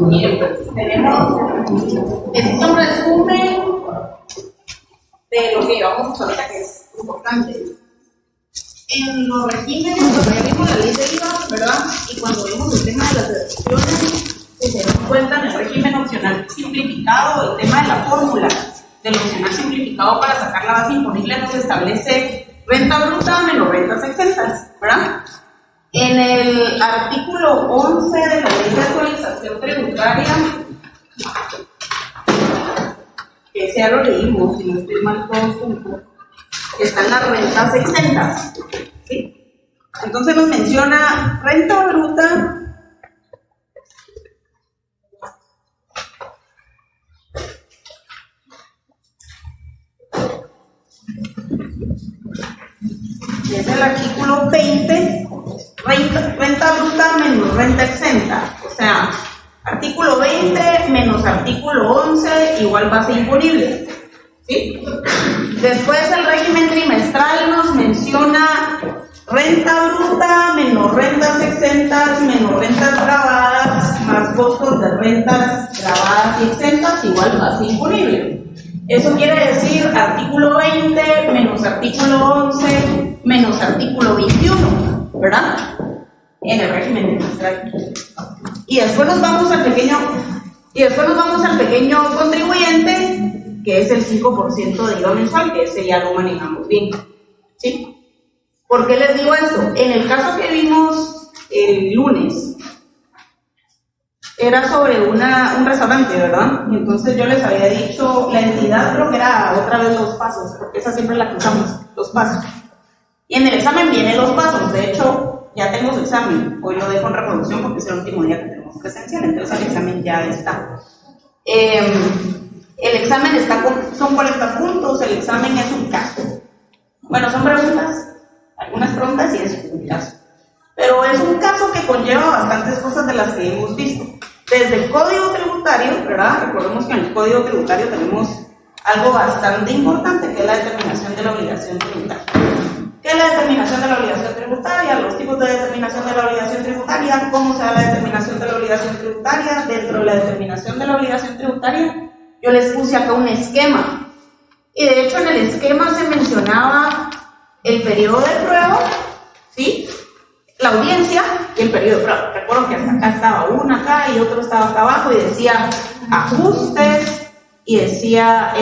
Miren, pues, tenemos, este es un resumen de lo que llevamos hasta ahorita, que es importante. En los regímenes, cuando ya vimos la ley de IVA, ¿verdad? Y cuando vimos el tema de las deducciones, se dan cuenta en el régimen opcional simplificado, el tema de la fórmula del opcional simplificado para sacar la base imponible nos establece renta bruta menos rentas exentas, ¿verdad? En el artículo 11 de la ley de actualización tributaria, que ese ya lo leímos, si no estoy mal todos juntos, están las rentas exentas, ¿sí? Entonces nos menciona renta bruta es el artículo 20, renta bruta menos renta exenta, o sea, artículo 20 menos artículo 11 igual base imponible, ¿sí? Después el régimen trimestral nos menciona renta bruta menos rentas exentas menos rentas grabadas más costos de rentas grabadas y exentas igual base imponible. Eso quiere decir artículo 20 menos artículo 11 menos artículo 21, ¿verdad? En el régimen trimestral. Y después nos vamos al pequeño contribuyente, que es el 5% de IVA mensual, que ese ya lo manejamos bien, ¿sí? ¿Por qué les digo esto? En el caso que vimos el lunes, era sobre un restaurante, ¿verdad? Y entonces yo les había dicho, la entidad creo que era otra vez los pasos, porque esa siempre la que usamos, los pasos. Y en el examen vienen los pasos, de hecho, ya tengo su examen, hoy lo dejo en reproducción porque es el último día que tenemos presencial, entonces el examen ya está. El examen son 40 puntos, el examen es un caso. Bueno, son preguntas, algunas preguntas y es un caso. Pero es un caso que conlleva bastantes cosas de las que hemos visto. Desde el Código Tributario, ¿verdad? Recordemos que en el Código Tributario tenemos algo bastante importante, que es la determinación de la obligación tributaria. ¿Qué es la determinación de la obligación tributaria? Los tipos de determinación de la obligación tributaria, cómo se da la determinación de la obligación tributaria. Dentro de la determinación de la obligación tributaria, yo les puse acá un esquema. Y de hecho en el esquema se mencionaba el periodo de prueba, ¿sí? La audiencia y el periodo de prueba. Recuerdo que hasta acá estaba uno acá y otro estaba acá abajo y decía ajustes y decía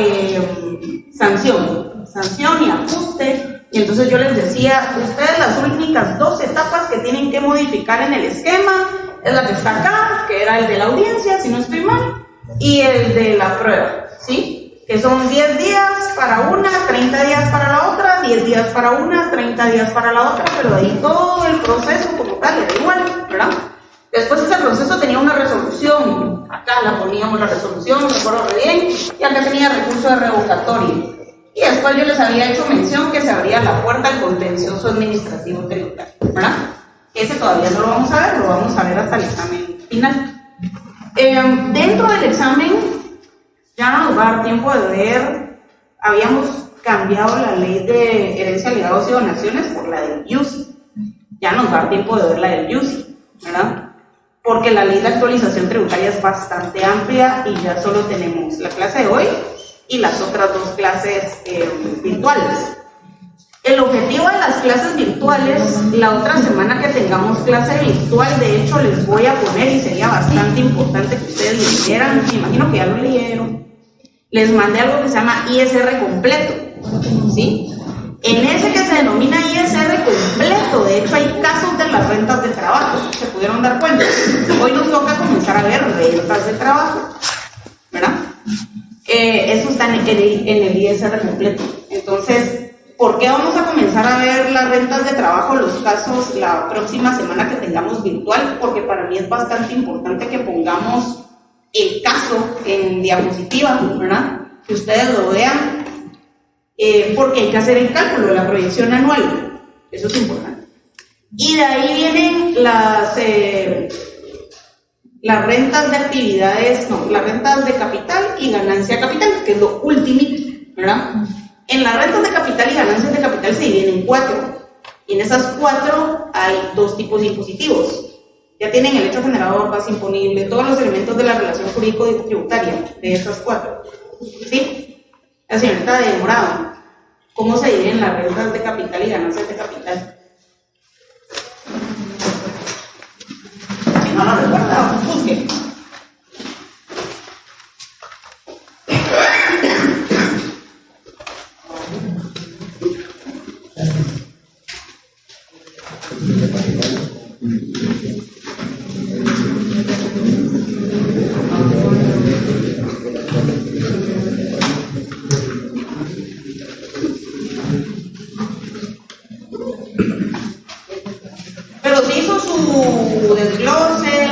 sanción y ajuste. Y entonces yo les decía, ustedes las únicas dos etapas que tienen que modificar en el esquema es la que está acá, que era el de la audiencia, si no estoy mal, y el de la prueba, ¿sí? Que son 10 días para una, 30 días para la otra, 10 días para una, 30 días para la otra, pero ahí todo el proceso como tal era igual, ¿verdad? Después ese proceso tenía una resolución, acá la poníamos la resolución, me acuerdo re bien, y acá tenía recurso de revocatorio. Y después yo les había hecho mención que se abría la puerta al contencioso administrativo tributario, ¿verdad? Ese todavía no lo vamos a ver, lo vamos a ver hasta el examen final. Dentro del examen, ya no nos va a dar tiempo de ver, habíamos cambiado la ley de herencia, legados y donaciones por la del IUCI. Ya nos va a dar tiempo de ver la del IUCI, ¿verdad? Porque la ley de actualización tributaria es bastante amplia y ya solo tenemos la clase de hoy y las otras dos clases virtuales. El objetivo de las clases virtuales, la otra semana que tengamos clase virtual, de hecho les voy a poner, y sería bastante importante que ustedes leyeran, me imagino que ya lo leyeron, les mandé algo que se llama ISR completo, ¿sí? En ese que se denomina ISR completo, de hecho hay casos de las rentas de trabajo, se pudieron dar cuenta. Hoy nos toca comenzar a ver rentas de trabajo, ¿verdad? Eso está en el ISR completo. Entonces, ¿por qué vamos a comenzar a ver las rentas de trabajo, los casos, la próxima semana que tengamos virtual? Porque para mí es bastante importante que pongamos el caso en diapositiva, ¿verdad? Que ustedes lo vean, porque hay que hacer el cálculo de la proyección anual. Eso es importante. Y de ahí vienen las rentas de actividades, las rentas de capital y ganancia de capital, que es lo último, ¿verdad? En las rentas de capital y ganancias de capital se dividen en 4, y en esas 4 hay 2 tipos impositivos. Ya tienen el hecho generador, base imponible, todos los elementos de la relación jurídico-tributaria de estas 4. ¿Sí? La señorita de morado, ¿cómo se dividen las rentas de capital y ganancias de capital? Si no lo recuerda, busque. Pero se hizo su desglose.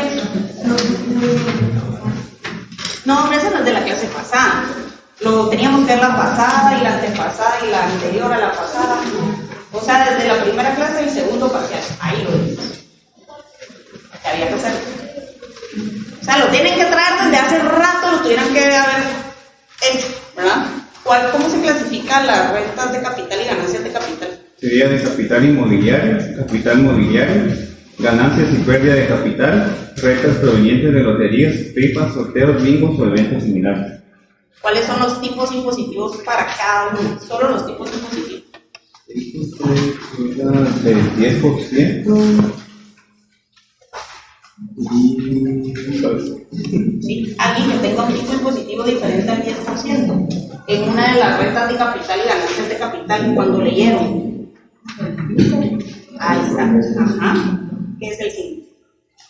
No, esa no es de la clase pasada. Lo teníamos que ver la pasada y la antepasada y la anterior a la pasada. O sea, desde la primera clase y el segundo parcial. Ahí lo dice. Que había que hacer. O sea, lo tienen que traer desde hace rato, lo tuvieran que haber hecho, ¿verdad? ¿Cómo se clasifican las rentas de capital y ganancias de capital? Sería de capital inmobiliario, capital mobiliario, ganancias y pérdida de capital, rentas provenientes de loterías, rifas, sorteos, bingos o eventos similares. ¿Cuáles son los tipos impositivos para cada uno? Solo los tipos impositivos. Del 10%. Sí, aquí yo tengo un tipo impositivo diferente al 10% en una de las rentas de capital y ganancias de capital cuando leyeron. Ahí está. Ajá. ¿Qué es el 5?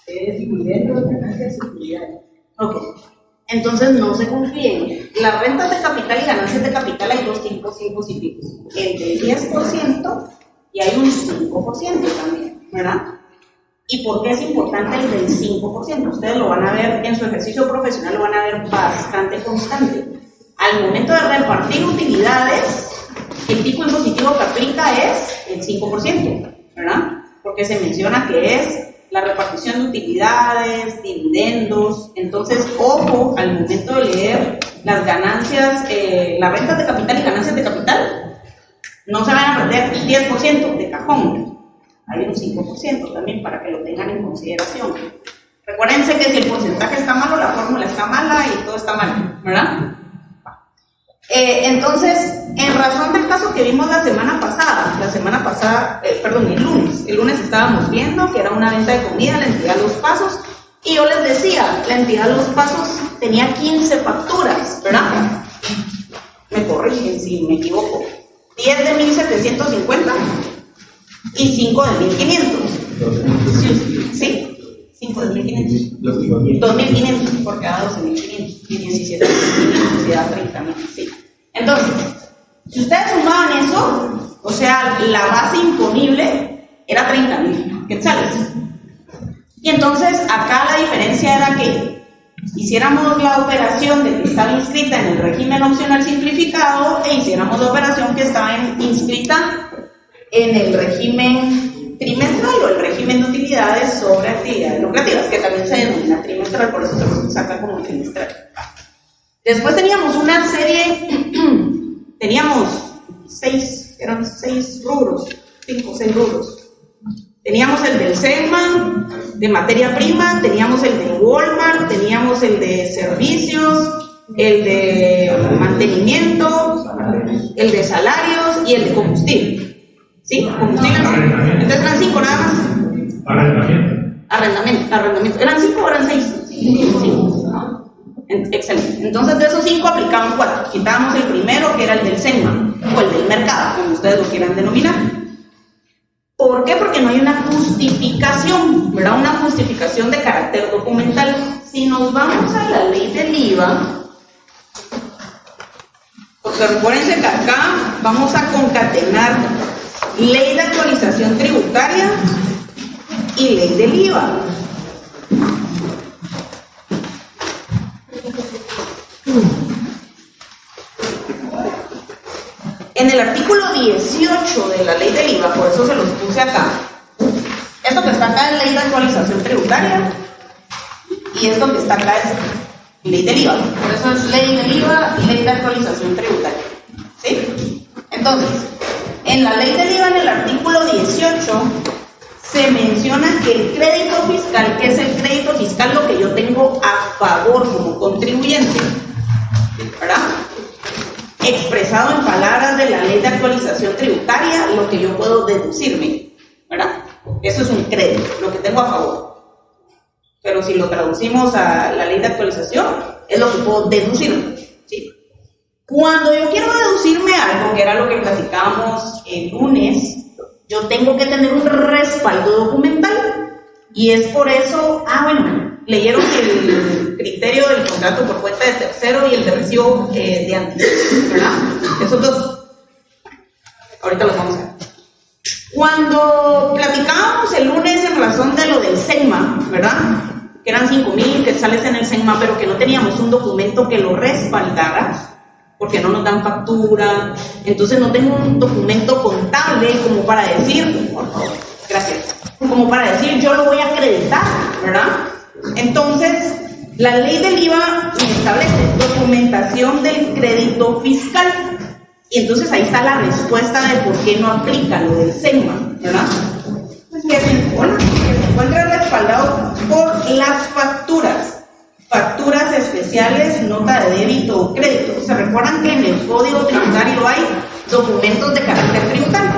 Es dividendos, ganancias y utilidades. Ok. Entonces no se confíen. Las rentas de capital y ganancias de capital hay 2 tipos impositivos. El del 10% y hay un 5% también, ¿verdad? ¿Y por qué es importante el del 5%? Ustedes lo van a ver en su ejercicio profesional, lo van a ver bastante constante. Al momento de repartir utilidades, el tipo impositivo que aplica es el 5%, ¿verdad? Porque se menciona que es la repartición de utilidades, dividendos. Entonces, ojo, al momento de leer las ganancias, las rentas de capital y ganancias de capital, no se van a perder 10% de cajón. Hay un 5% también para que lo tengan en consideración. Recuérdense que si el porcentaje está malo, la fórmula está mala y todo está mal, ¿verdad? Entonces, en razón del caso que vimos el lunes estábamos viendo que era una venta de comida, la entidad Los Pasos, y yo les decía, la entidad Los Pasos tenía 15 facturas, ¿verdad? Me corrigen si me equivoco. 10 de 1,750 y 5 de 1,500. ¿Sí? 5 de 1,500. 2,500, porque da 12,500 y 17,500 y da 30,000. Sí. Entonces, si ustedes sumaban eso, o sea, la base imponible era 30,000 quetzales. Y entonces, acá la diferencia era que hiciéramos la operación de que estaba inscrita en el régimen opcional simplificado e hiciéramos la operación que estaba inscrita en el régimen trimestral o el régimen de utilidades sobre actividades lucrativas, que también se denomina trimestral, por eso se saca como trimestral. Después teníamos una serie, teníamos 6 rubros, 5 o 6 rubros. Teníamos el del SEGMA, de materia prima, teníamos el de Walmart, teníamos el de servicios, el de mantenimiento, el de salarios y el de combustible. ¿Sí? Combustible no. Entonces eran 5 nada más. Arrendamiento. ¿Eran 5 o eran 6? Sí. Excelente. Entonces de esos 5 aplicaban 4. Quitábamos el primero, que era el del SEGMA, o el del mercado, como ustedes lo quieran denominar. ¿Por qué? Porque no hay una justificación, ¿verdad? Una justificación de carácter documental. Si nos vamos a la ley del IVA, porque recuérdense que acá vamos a concatenar ley de actualización tributaria y ley del IVA. En el artículo 18 de la ley del IVA, por eso se los puse acá, esto que está acá es ley de actualización tributaria y esto que está acá es ley del IVA, por eso es ley del IVA y ley de actualización tributaria, ¿sí? Entonces, en la ley del IVA, en el artículo 18, se menciona que el crédito fiscal, que es el crédito fiscal lo que yo tengo a favor como contribuyente, ¿verdad? Expresado en palabras de la ley de actualización tributaria, lo que yo puedo deducirme, ¿verdad? Eso es un crédito, lo que tengo a favor. Pero si lo traducimos a la ley de actualización, es lo que puedo deducirme, ¿sí? Cuando yo quiero deducirme algo, que era lo que platicábamos el lunes, yo tengo que tener un respaldo documental. Y es por eso, leyeron el criterio del contrato por cuenta de tercero y el de recibo de anticipo, ¿verdad? Esos dos. Ahorita los vamos a ver. Cuando platicábamos el lunes en razón de lo del SENMA, ¿verdad? Que eran 5,000 quetzales en el SENMA, pero que no teníamos un documento que lo respaldara, porque no nos dan factura, entonces no tengo un documento contable como para decir, por favor, gracias, como para decir yo lo voy a acreditar, ¿verdad? Entonces, la ley del IVA me establece documentación del crédito fiscal, y entonces ahí está la respuesta de por qué no aplica lo del SENMA, ¿verdad? Que se encuentra respaldado por las facturas especiales, nota de débito o crédito. ¿Se recuerdan que en el Código Tributario hay documentos de carácter tributario?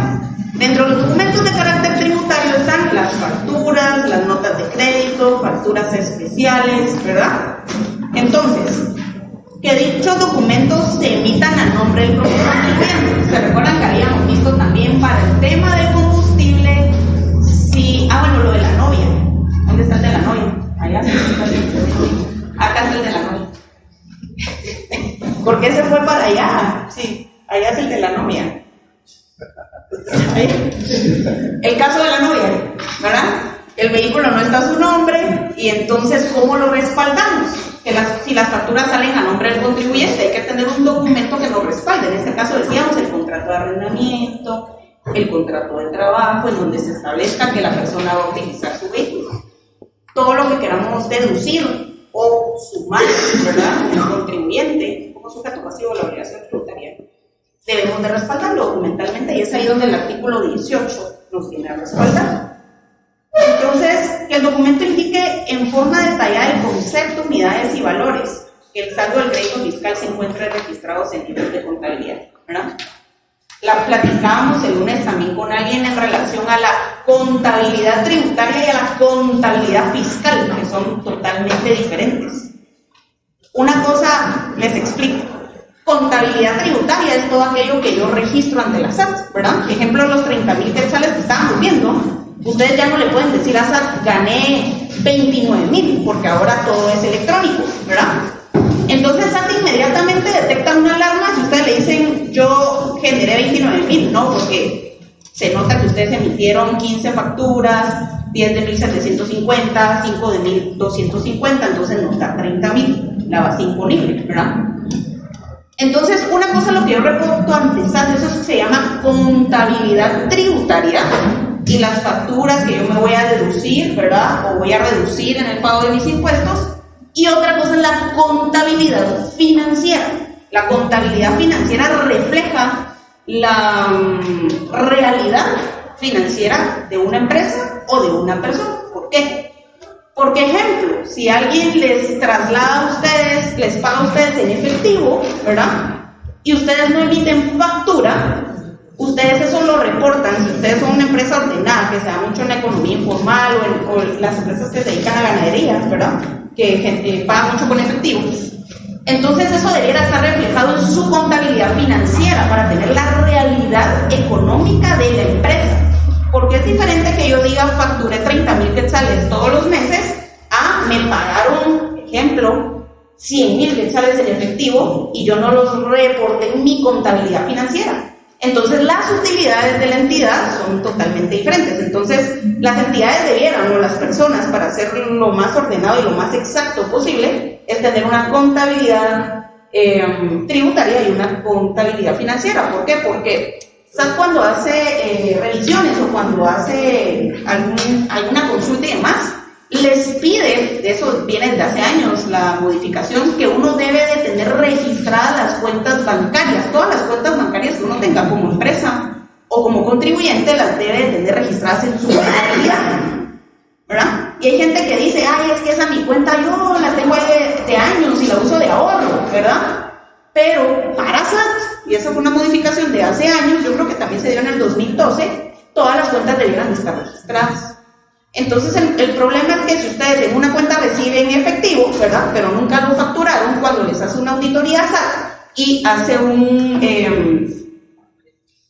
Dentro de los documentos de carácter tributario están las facturas, las notas de crédito, facturas especiales, ¿verdad? Entonces, que dichos documentos se emitan a nombre del propio contribuyente. ¿Se recuerdan que habíamos visto también para el tema de combustible? Sí, lo de la novia. ¿Dónde está el de la novia? Allá sí, acá está el de la novia. ¿Por qué se fue para allá? Sí, allá es el de la novia. El caso de la novia, ¿verdad? El vehículo no está a su nombre y entonces ¿cómo lo respaldamos? Si las facturas salen a nombre del contribuyente, hay que tener un documento que lo respalde. En este caso decíamos el contrato de arrendamiento, el contrato de trabajo, en donde se establezca que la persona va a utilizar su vehículo. Todo lo que queramos deducir o sumar, ¿verdad? El contribuyente, como sujeto pasivo de la obligación tributaria, debemos de respaldarlo documentalmente, y es ahí donde el artículo 18 nos viene a respaldar. Entonces, que el documento indique en forma detallada el concepto, unidades y valores, que el saldo del crédito fiscal se encuentre registrados en nivel de contabilidad, ¿verdad? La platicábamos el lunes también con alguien en relación a la contabilidad tributaria y a la contabilidad fiscal, que son totalmente diferentes. Una cosa les explico. Contabilidad tributaria es todo aquello que yo registro ante la SAT, ¿verdad? Ejemplo, los 30,000 quetzales que estábamos viendo, ustedes ya no le pueden decir a SAT, gané 29,000, porque ahora todo es electrónico, ¿verdad? Entonces SAT inmediatamente detecta una alarma si ustedes le dicen, yo generé 29,000, ¿no? Porque se nota que ustedes emitieron 15 facturas, 10 de 1,750, 5 de 1,250, entonces nos da 30,000, la base imponible, ¿verdad? Entonces, una cosa lo que yo reporto ante SAT, eso se llama contabilidad tributaria, y las facturas que yo me voy a deducir, ¿verdad? O voy a reducir en el pago de mis impuestos. Y otra cosa es la contabilidad financiera. La contabilidad financiera refleja la realidad financiera de una empresa o de una persona. ¿Por qué? Porque, ejemplo, si alguien les traslada a ustedes, les paga a ustedes en efectivo, ¿verdad? Y ustedes no emiten factura, ustedes eso lo reportan. Si ustedes son una empresa ordenada, que se da mucho en la economía informal o las empresas que se dedican a ganaderías, ¿verdad? Que pagan mucho con efectivo. Entonces eso debería estar reflejado en su contabilidad financiera para tener la realidad económica de la empresa. Porque es diferente que yo diga facturé 30,000 quetzales todos los meses a me pagaron, ejemplo, 100,000 quetzales en efectivo y yo no los reporté en mi contabilidad financiera. Entonces las utilidades de la entidad son totalmente diferentes. Entonces las entidades debieran, o las personas, para hacer lo más ordenado y lo más exacto posible, es tener una contabilidad tributaria y una contabilidad financiera. ¿Por qué? Porque SAT cuando hace revisiones o cuando hace alguna consulta y demás, les pide, de eso viene de hace años la modificación, que uno debe de tener registradas las cuentas bancarias, todas las cuentas bancarias que uno tenga como empresa o o como contribuyente las debe tener registradas en su contabilidad, ¿verdad? Y hay gente que dice, ay, es que esa mi cuenta yo la tengo ahí de años y la uso de ahorro, ¿verdad? Pero para SAT, y esa fue una modificación de hace años, yo creo que también se dio en el 2012, todas las cuentas debieran estar registradas. Entonces el problema es que si ustedes en una cuenta reciben efectivo, ¿verdad? Pero nunca lo facturaron, cuando les hace una auditoría SAT y hace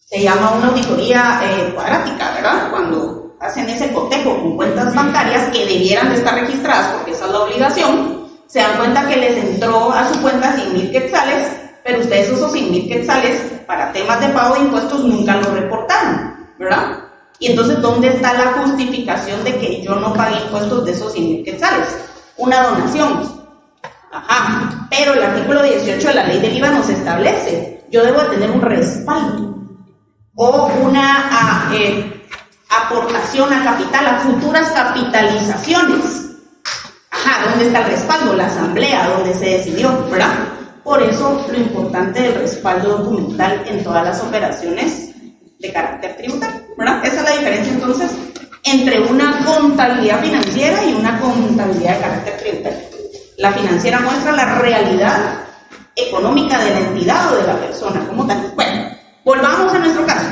se llama una auditoría cuadrática, ¿verdad? Cuando hacen ese cotejo con cuentas bancarias que debieran de estar registradas porque esa es la obligación, se dan cuenta que les entró a su cuenta 100,000 quetzales, pero ustedes esos 100,000 quetzales para temas de pago de impuestos nunca lo reportaron, ¿verdad? Y entonces, ¿dónde está la justificación de que yo no pagué impuestos de esos 100,000 quetzales? Una donación. Ajá, pero el artículo 18 de la ley del IVA nos establece, yo debo de tener un respaldo o una aportación a capital, a futuras capitalizaciones. Ajá, ¿dónde está el respaldo? La asamblea, donde se decidió, ¿verdad? Por eso lo importante del respaldo documental en todas las operaciones de carácter tributario, ¿verdad? Esa es la diferencia entonces entre una contabilidad financiera y una contabilidad de carácter tributario. La financiera muestra la realidad económica de la entidad o de la persona como tal. Bueno, volvamos a nuestro caso.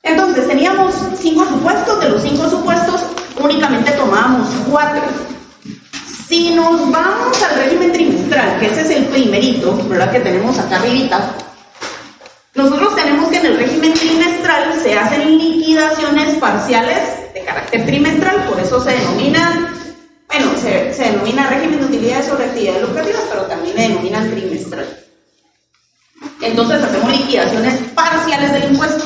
Entonces teníamos 5 supuestos, de los 5 supuestos únicamente tomábamos 4. Si nos vamos al régimen trimestral, que ese es el primerito, ¿verdad? Que tenemos acá arribita, nosotros tenemos que en el régimen trimestral se hacen liquidaciones parciales de carácter trimestral, por eso se denomina, bueno, se denomina régimen de utilidades sobre actividades lucrativas, pero también le denominan trimestral. Entonces hacemos liquidaciones parciales del impuesto.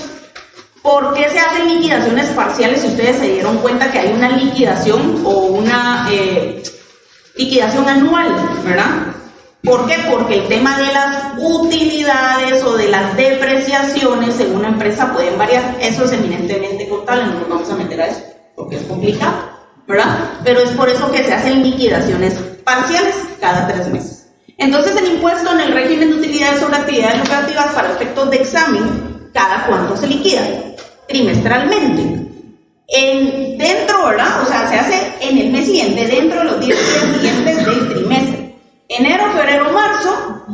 ¿Por qué se hacen liquidaciones parciales si ustedes se dieron cuenta que hay una liquidación o una liquidación anual, ¿verdad? ¿Por qué? Porque el tema de las utilidades o de las depreciaciones en una empresa pueden variar. Eso es eminentemente contable, no nos vamos a meter a eso porque es complicado, ¿verdad? Pero es por eso que se hacen liquidaciones parciales cada 3 meses. Entonces el impuesto en el régimen de utilidades sobre actividades lucrativas para efectos de examen, ¿cada cuánto se liquida? Trimestralmente. Dentro, ¿verdad? O sea, se hace en el mes siguiente, dentro de los 10 días siguientes del trimestre. Enero, febrero, marzo,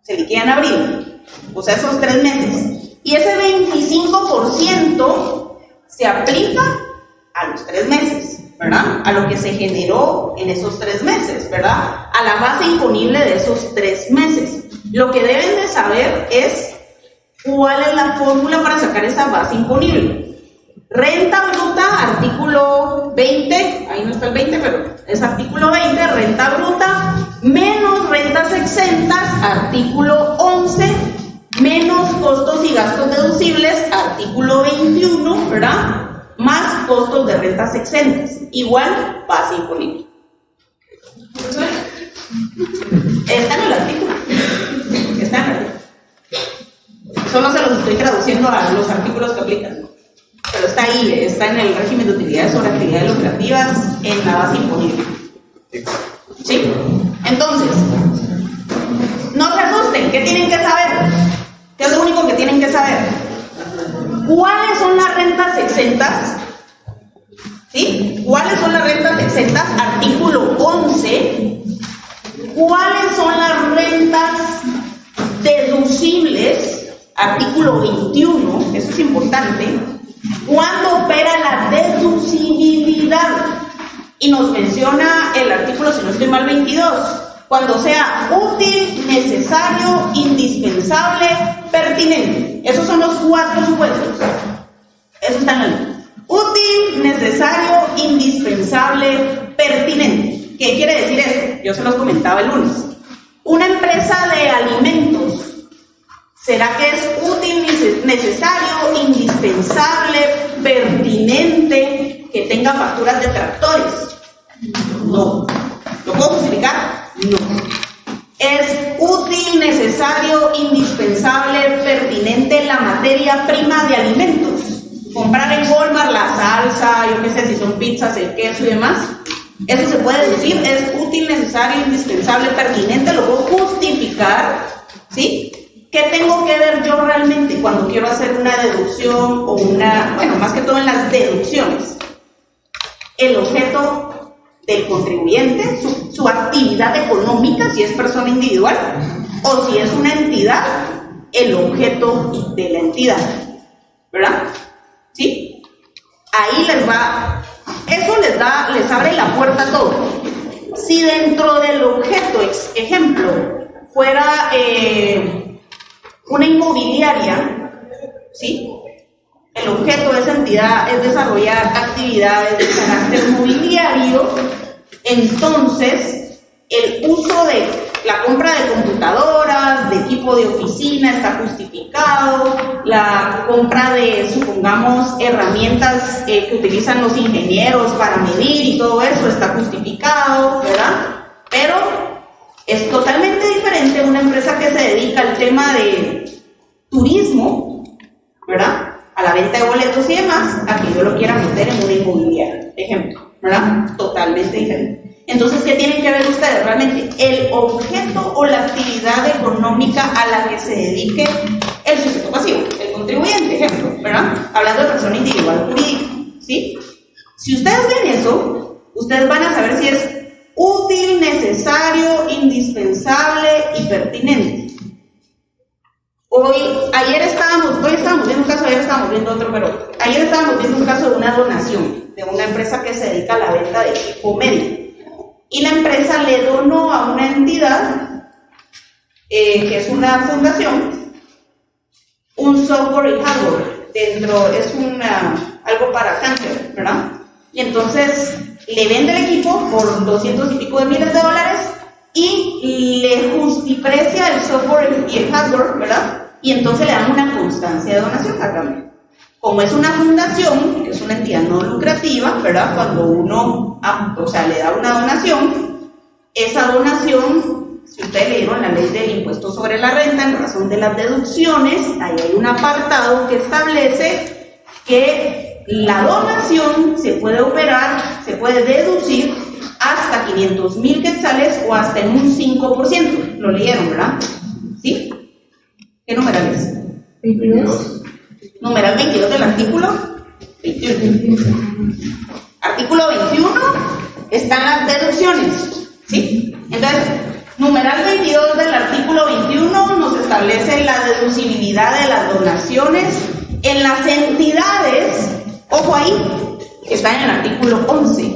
se liquida en abril. O sea, esos 3 meses. Y ese 25% se aplica a los 3 meses, ¿verdad? A lo que se generó en esos 3 meses, ¿verdad? A la base imponible de esos 3 meses. Lo que deben de saber es cuál es la fórmula para sacar esa base imponible. Renta bruta, artículo 20, ahí no está el 20, pero es artículo 20, renta bruta, menos rentas exentas, artículo 11, menos costos y gastos deducibles, artículo 21, ¿verdad? Más costos de rentas exentas, igual base imponible. Está en el artículo. Está en el artículo. Solo se los estoy traduciendo a los artículos que aplican, ¿no? Pero está ahí, está en el régimen de utilidades sobre actividades lucrativas en la base imponible. ¿Sí? Entonces, no se asusten, ¿qué tienen que saber? ¿Qué es lo único que tienen que saber? ¿Cuáles son las rentas exentas? ¿Sí? ¿Cuáles son las rentas exentas? Artículo 11. ¿Cuáles son las rentas deducibles? Artículo 21. Eso es importante. ¿Cuándo opera la deducibilidad? Y nos menciona el artículo, si no estoy mal, 22. Cuando sea útil, necesario, indispensable, pertinente. Esos son los 4 supuestos. Eso está en la ley. Útil, necesario, indispensable, pertinente. ¿Qué quiere decir esto? Yo se los comentaba el lunes. Una empresa de alimentos, ¿será que es útil, necesario, indispensable, pertinente que tenga facturas de tractores? No. ¿Lo puedo justificar? No. Es útil, necesario, indispensable, pertinente la materia prima de alimentos. Comprar en Walmart la salsa, yo qué sé, si son pizzas, el queso y demás. Eso se puede decir, es útil, necesario, indispensable, pertinente, lo puedo justificar, ¿sí? ¿qué tengo que ver yo realmente cuando quiero hacer una deducción o bueno, más que todo en las deducciones? El objeto del contribuyente, su actividad económica, si es persona individual, o si es una entidad, el objeto de la entidad, ¿verdad? ¿Sí? Ahí eso les abre la puerta a todo. Si dentro del objeto, ejemplo, fuera una inmobiliaria, ¿sí? El objeto de esa entidad es desarrollar actividades de carácter mobiliario, entonces el uso de la compra de computadoras, de equipo de oficina está justificado, la compra de, supongamos, herramientas que utilizan los ingenieros para medir y todo eso está justificado, ¿verdad? Pero es totalmente diferente una empresa que se dedica al tema de turismo, ¿verdad? A la venta de boletos y demás, a que yo lo quiera meter en una inmobiliaria, ejemplo, ¿verdad? Totalmente diferente. Entonces, ¿qué tienen que ver ustedes? Realmente, el objeto o la actividad económica a la que se dedique el sujeto pasivo, el contribuyente, ejemplo, ¿verdad? Hablando de persona individual o jurídica, ¿sí? Si ustedes ven eso, ustedes van a saber si es útil, necesario, indispensable y pertinente. Ayer estábamos viendo un caso, ayer estábamos viendo otro, pero ayer estábamos viendo un caso de una donación de una empresa que se dedica a la venta de equipo médico. Y la empresa le donó a una entidad, que es una fundación, un software y hardware. Es algo para cáncer, ¿verdad? Y entonces le vende el equipo por 200 y pico de miles de dólares y le justiprecia el software y el hardware, ¿verdad? Y entonces le dan una constancia de donación a cambio. Como es una fundación, que es una entidad no lucrativa, ¿verdad? Cuando uno, le da una donación, esa donación, si ustedes leyeron la ley del impuesto sobre la renta, en razón de las deducciones, ahí hay un apartado que establece que la donación se puede operar, se puede deducir hasta 500,000 quetzales o hasta en un 5%. Lo leyeron, ¿verdad? ¿Sí? ¿Qué numeral es? 22. Numeral 22 del artículo 21. Artículo 21 están las deducciones, ¿sí? Entonces, numeral 22 del artículo 21 nos establece la deducibilidad de las donaciones en las entidades, ojo ahí, que están en el artículo 11,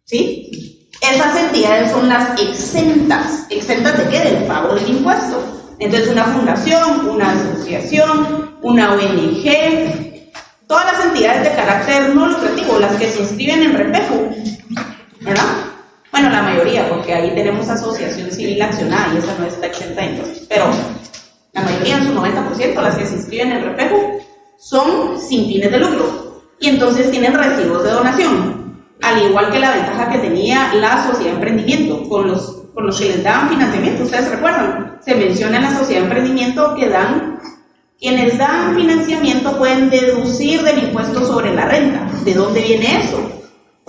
¿sí? Esas entidades son las exentas. ¿Exentas de qué? Del pago del impuesto. Entonces, una fundación, una asociación, una ONG, todas las entidades de carácter no lucrativo, las que se inscriben en REPEJO, ¿verdad? Bueno, la mayoría, porque ahí tenemos asociación civil accionada y esa no está exenta de impuestos, pero la mayoría, en su 90%, las que se inscriben en REPEJO, son sin fines de lucro y entonces tienen recibos de donación, al igual que la ventaja que tenía la sociedad de emprendimiento con los que les daban financiamiento. Ustedes recuerdan, se menciona en la sociedad de emprendimiento que quienes dan financiamiento pueden deducir del impuesto sobre la renta. ¿De dónde viene eso?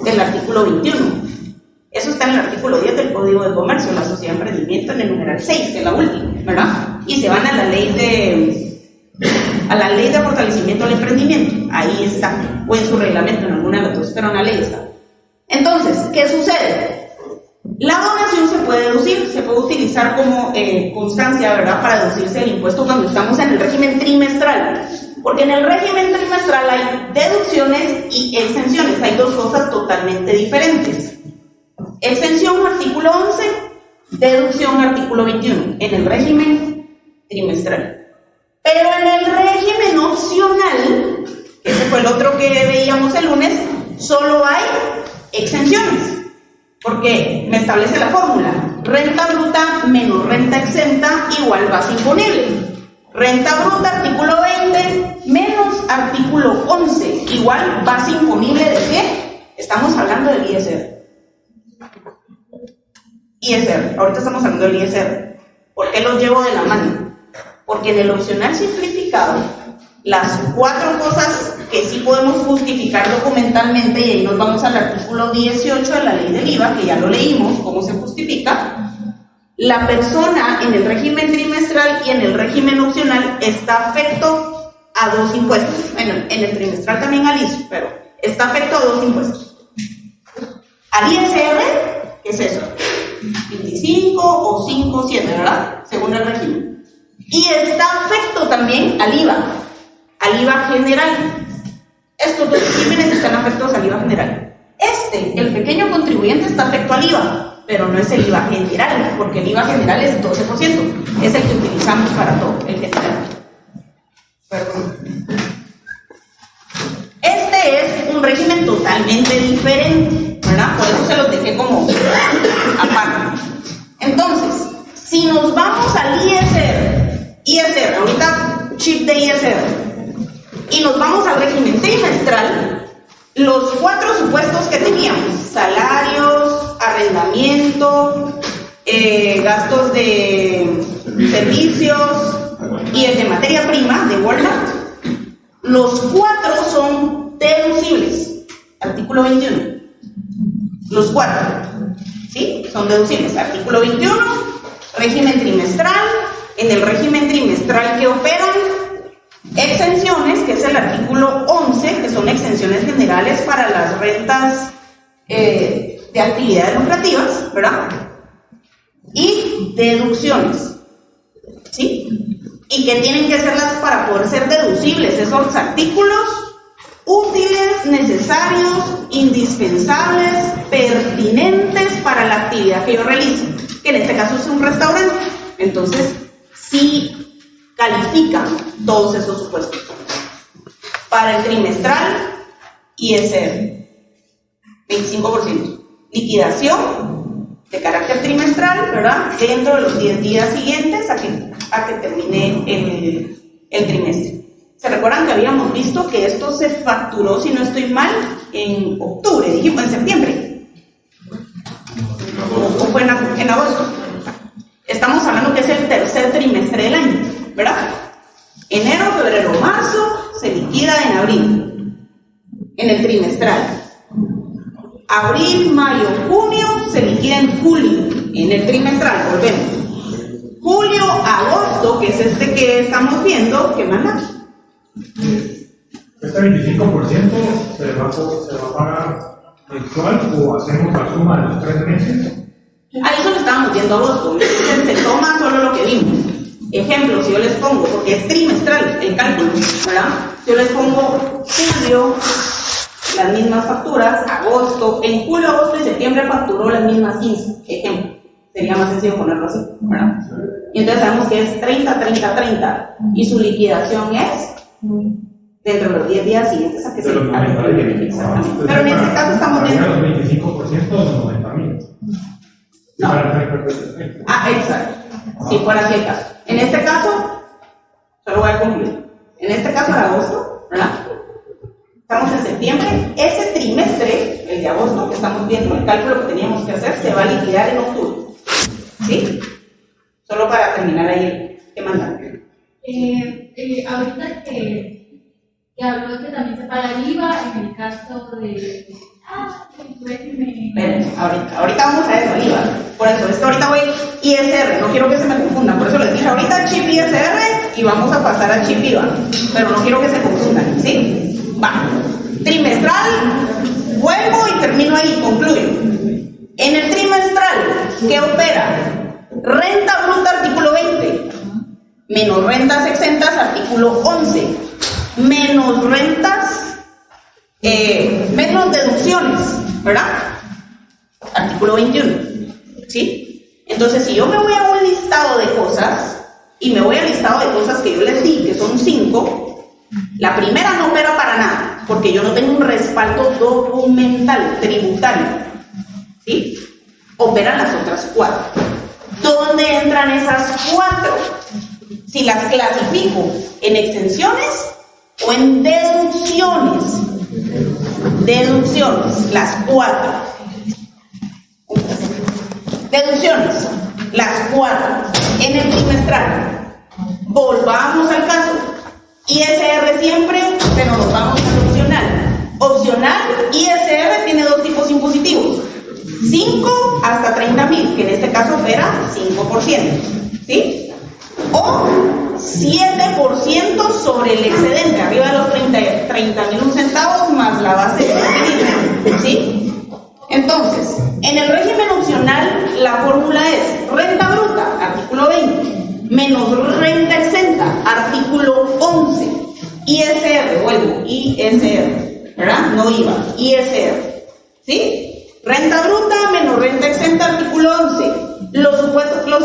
Del artículo 21. Eso está en el artículo 10 del Código de Comercio, la sociedad de emprendimiento, en el numeral 6, que es la última, ¿verdad? Y se van a la ley de fortalecimiento del emprendimiento. Ahí está, o en su reglamento, en alguna de las dos, pero en la ley está. Entonces, ¿qué sucede? La donación se puede deducir, se puede utilizar como constancia, ¿verdad?, para deducirse el impuesto cuando estamos en el régimen trimestral. Porque en el régimen trimestral hay deducciones y exenciones, hay dos cosas totalmente diferentes. Exención, artículo 11, deducción, artículo 21, en el régimen trimestral. Pero en el régimen opcional, ese fue el otro que veíamos el lunes, solo hay exenciones. Porque me establece la fórmula: renta bruta menos renta exenta igual base imponible. Renta bruta, artículo 20, menos artículo 11, igual base imponible de qué? Estamos hablando del ISR. ISR, ahorita estamos hablando del ISR. ¿Por qué los llevo de la mano? Porque en el opcional simplificado, las 4 cosas que sí podemos justificar documentalmente, y ahí nos vamos al artículo 18 de la ley del IVA, que ya lo leímos, cómo se justifica. La persona en el régimen trimestral y en el régimen opcional está afecto a 2 impuestos. Bueno, en el trimestral también al ISO, pero está afecto a 2 impuestos. Al ISR, ¿qué es eso? 25 o 5, 7, ¿verdad? Según el régimen. Y está afecto también al IVA general. Estos 2 regímenes están afectos al IVA general. El pequeño contribuyente está afecto al IVA, pero no es el IVA general, porque el IVA general es 12%, es el que utilizamos para todo, el general. Perdón. Este es un régimen totalmente diferente, ¿verdad? Por eso se los dejé como aparte. Entonces, si nos vamos al ISR, ahorita chip de ISR, y nos vamos al régimen trimestral, los 4 supuestos que teníamos: salarios, arrendamiento, gastos de servicios y el de materia prima de Walmart, los 4 son deducibles. Artículo 21. Los 4, ¿sí? Son deducibles. Artículo 21, régimen trimestral. En el régimen trimestral que operan exenciones, que es el artículo 11, que son exenciones generales para las rentas de actividades lucrativas, ¿verdad? Y deducciones, ¿sí? Y que tienen que serlas para poder ser deducibles esos artículos: útiles, necesarios, indispensables, pertinentes para la actividad que yo realizo, que en este caso es un restaurante. Entonces, sí califican todos esos supuestos. Para el trimestral, ISR, 25%. Liquidación de carácter trimestral, ¿verdad? Dentro de los 10 días siguientes a que termine el trimestre. ¿Se recuerdan que habíamos visto que esto se facturó, si no estoy mal, en octubre, dijimos en septiembre? ¿O fue en agosto? Estamos hablando que es el tercer trimestre del año, ¿verdad? Enero, febrero, marzo se liquida en abril, en el trimestral. Abril, mayo, junio se liquida en julio, en el trimestral, volvemos. Julio, agosto, que es este que estamos viendo, ¿qué manda? ¿Este 25% se va a pagar mensual o hacemos la suma de los 3 meses? A eso lo estábamos viendo agosto, se toma solo lo que vimos. Ejemplo, si yo les pongo, porque es trimestral el cálculo, ¿verdad? Si yo les pongo julio, las mismas facturas, agosto, en julio, agosto y septiembre facturó las mismas 15, ejemplo. Sería más sencillo ponerlo así, ¿verdad? Y entonces sabemos que es 30, 30, 30, y su liquidación es dentro de los 10 días siguientes a que se liquide. Exactamente. Pero en este caso estamos viendo los 25% de los 90,000. No. Exacto. Si fuera así el caso. En este caso, solo voy a concluir. En este caso, en agosto, ¿verdad? Estamos en septiembre. Ese trimestre, el de agosto, que estamos viendo, el cálculo que teníamos que hacer, se va a liquidar en octubre. ¿Sí? Solo para terminar ahí, ¿qué mandan? Ahorita que habló que también se paga el IVA en el caso de... Ahorita vamos a eso, IVA. Por eso, es que ahorita voy ISR, no quiero que se me confundan. Por eso les dije ahorita chip ISR y vamos a pasar a chip IVA. Pero no quiero que se confundan, ¿sí? Va. Trimestral, vuelvo y termino ahí, concluyo. En el trimestral, ¿qué opera? Renta bruta, artículo 20. Menos rentas exentas, artículo 11. Menos rentas, menos deducciones, ¿verdad? Artículo 21, ¿sí? Entonces, si yo me voy a un listado de cosas y me voy al listado de cosas que yo les di, que son 5, la primera no opera para nada, porque yo no tengo un respaldo documental, tributario, ¿sí? Operan las otras 4. ¿Dónde entran esas 4? Si las clasifico en exenciones o en deducciones. Deducciones, las 4. Deducciones, las 4. En el trimestral. Volvamos al caso. ISR siempre, pero nos vamos al opcional. Opcional, ISR tiene 2 tipos impositivos. 5 hasta 30,000, que en este caso era 5%, ¿sí? O 7% sobre el excedente, arriba de los 30,001 centavos más la base definida, ¿sí? Entonces, en el régimen opcional, la fórmula es renta bruta, artículo 20, menos renta exenta, artículo 11, ISR, vuelvo, ISR, ¿verdad? No IVA, ISR, ¿sí? Renta bruta menos renta exenta, artículo 11. Los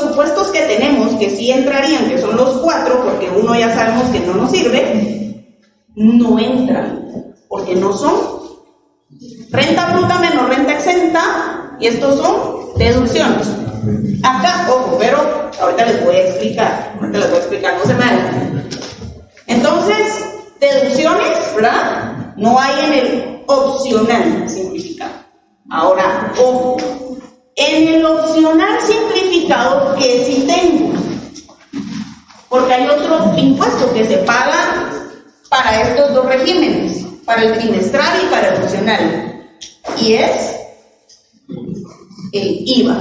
supuestos que tenemos, que sí entrarían, que son los 4, porque uno ya sabemos que no nos sirve, no entran, porque no son renta bruta menos renta exenta, y estos son deducciones. Acá, ojo, pero ahorita les voy a explicar, no se me hagan. Entonces, deducciones, ¿verdad? No hay en el opcional simplificado. Ahora, ojo, en el opcional simplificado, que sí tengo, porque hay otro impuesto que se paga para estos dos regímenes, para el trimestral y para el opcional, y es el IVA.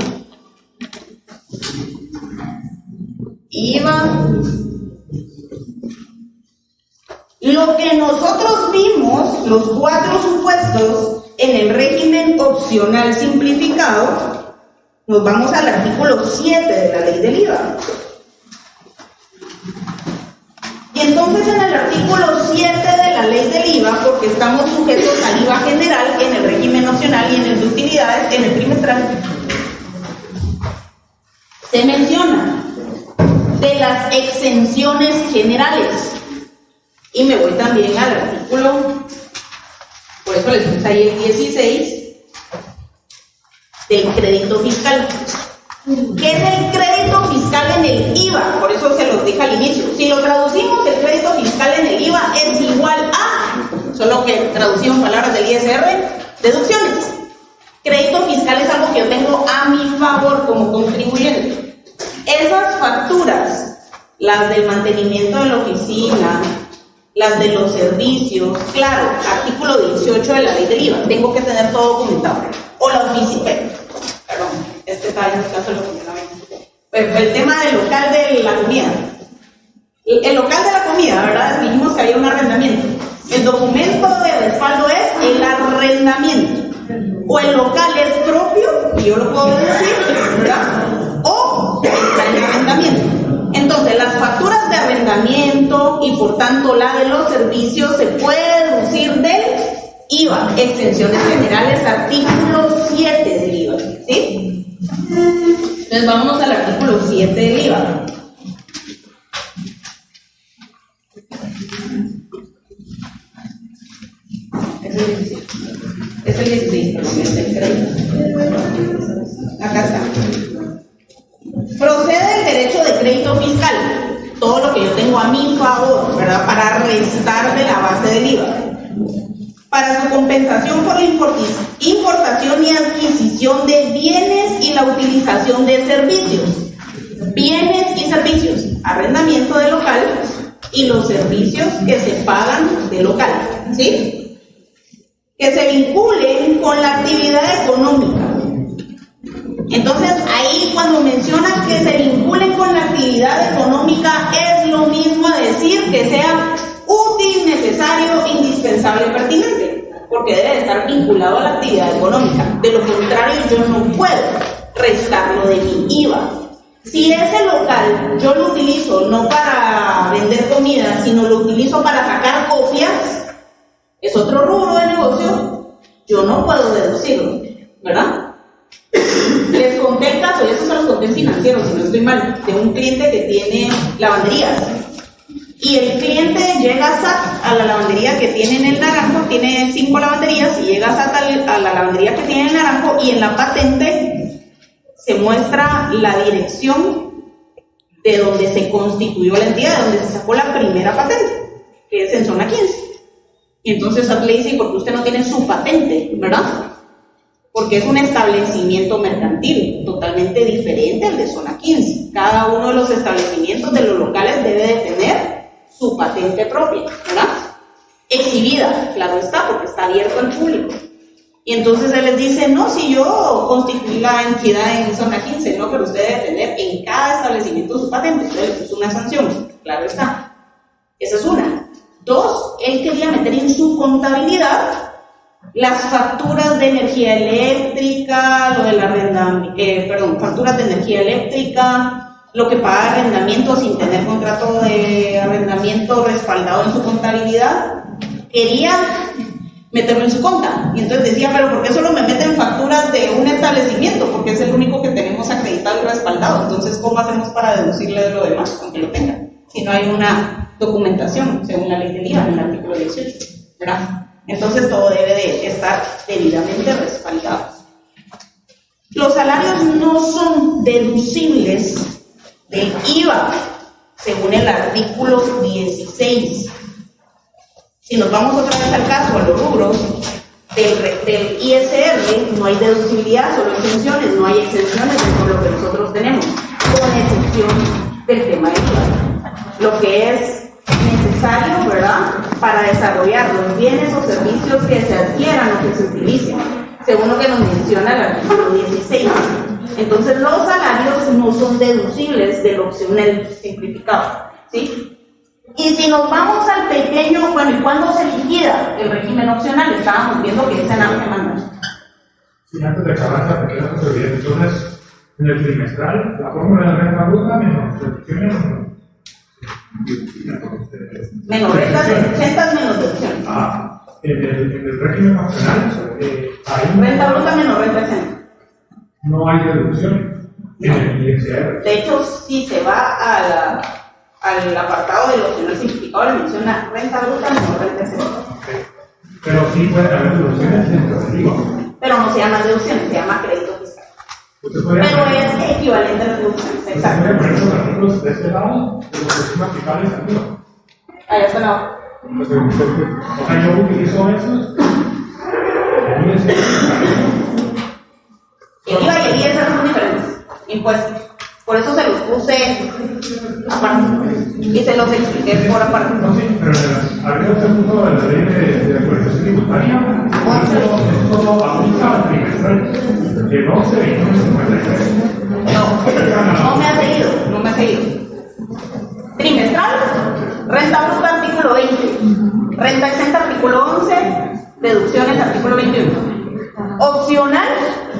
Lo que nosotros vimos, los 4 supuestos, en el régimen opcional simplificado, nos vamos al artículo 7 de la ley del IVA. Y entonces en el artículo 7 de la ley del IVA, porque estamos sujetos al IVA general en el régimen opcional y en el de utilidades en el trimestral, se menciona de las exenciones generales. Y me voy también al artículo, por eso les puse ahí el 16, del crédito fiscal. ¿Qué es el crédito fiscal en el IVA? Por eso se los dije al inicio. Si lo traducimos, el crédito fiscal en el IVA es igual a, solo que traducimos palabras del ISR, deducciones. Crédito fiscal es algo que yo tengo a mi favor como contribuyente. Esas facturas, las del mantenimiento de la oficina, las de los servicios, claro, artículo 18 de la ley del IVA, tengo que tener todo documentado. O la oficina, perdón, este está en este caso el funcionamiento. Pero el tema del local de la comida. El local de la comida, ¿verdad? Dijimos que había un arrendamiento. El documento de respaldo es el arrendamiento. O el local es propio, y yo lo puedo decir, ¿verdad? O está en arrendamiento. Entonces, las facturas de arrendamiento y por tanto la de los servicios se puede deducir del IVA, exenciones generales, artículo 7 del IVA, ¿sí? Entonces, vámonos al artículo 7 del IVA. Es el 16, perdón, es el crédito. Acá está. Procede el derecho de crédito fiscal, todo lo que yo tengo a mi favor, ¿verdad? Para restar de la base del IVA, para su compensación por la importación y adquisición de bienes y la utilización de servicios. Bienes y servicios, arrendamiento de local y los servicios que se pagan de local, ¿sí? Que se vinculen con la actividad económica. Entonces, ahí cuando mencionas que se vinculen con la actividad económica, es lo mismo a decir que sea útil, necesario, indispensable, pertinente, porque debe estar vinculado a la actividad económica. De lo contrario, yo no puedo restarlo de mi IVA. Si ese local yo lo utilizo no para vender comida, sino lo utilizo para sacar copias, es otro rubro de negocio, yo no puedo deducirlo, ¿verdad? Les conté el caso, y eso se los conté en financiero, si no estoy mal, de un cliente que tiene lavanderías. Y el cliente llega a SAT, a la lavandería que tiene en el Naranjo, tiene 5 lavanderías, y llega a SAT a la lavandería que tiene en el Naranjo, y en la patente se muestra la dirección de donde se constituyó la entidad, de donde se sacó la primera patente, que es en zona 15. Y entonces SAT le dice, ¿por qué usted no tiene su patente, verdad? Porque es un establecimiento mercantil totalmente diferente al de zona 15. Cada uno de los establecimientos de los locales debe de tener su patente propia, ¿verdad? Exhibida, claro está, porque está abierto al público. Y entonces él les dice, no, si yo constituí la entidad en zona 15, no, pero usted debe tener en cada establecimiento su patente. Entonces le puso una sanción, claro está. Esa es una. Dos, él quería meter en su contabilidad las facturas de energía eléctrica, lo del arrendamiento, facturas de energía eléctrica, lo que paga arrendamiento sin tener contrato de arrendamiento respaldado en su contabilidad. Quería meterlo en su cuenta. Y entonces decía, pero ¿por qué solo me meten facturas de un establecimiento? Porque es el único que tenemos acreditado y respaldado. Entonces, ¿cómo hacemos para deducirle de lo demás, aunque lo tenga? Si no hay una documentación, según la ley del IVA, en el artículo 18, ¿verdad? Entonces, todo debe de estar debidamente respaldado. Los salarios no son deducibles del IVA, según el artículo 16. Si nos vamos otra vez al caso, a los rubros del ISR, no hay deducibilidad, solo exenciones, no hay exenciones dentro de lo que nosotros tenemos, con excepción del tema del IVA. Lo que es necesario, ¿verdad?, para desarrollar los bienes o servicios que se adquieran o que se utilicen, según lo que nos menciona el artículo 16. Entonces, los salarios no son deducibles del opcional simplificado, ¿sí? Y si nos vamos al pequeño, bueno, ¿y cuándo se liquida el régimen opcional? Estábamos viendo que ese nada que manda. Sí, antes de acabar esta pequeña posibilidad, entonces, en el trimestral, la fórmula de renta bruta menos deducciones menos rentas exentas menos deducciones. En el régimen opcional, hay renta bruta menos renta exenta. No hay deducción en el ISR. De hecho, si se va al apartado del opcional simplificado, le menciona renta bruta menos renta exenta. Pero sí puede haber deducciones dentro del IVA. Pero no se llama deducciones, se llama crédito fiscal. Pero es equivalente a las deducciones, exacto. ¿Puede poner los artículos de este lado, de los que son aplicables al IVA? Ahí está la. O sea, yo utilizo esos. El IVA y el ISR son diferentes impuestos. Por eso se los puse aparte y se los expliqué por aparte. No, sí, pero habría usted punto de la ley de actualización tributaria. Esto aplica al trimestral. El 11, 21, 53. No me ha seguido. Trimestral, renta bruta, artículo 20. Renta exenta, artículo 11. Deducciones, artículo 21. Opcional,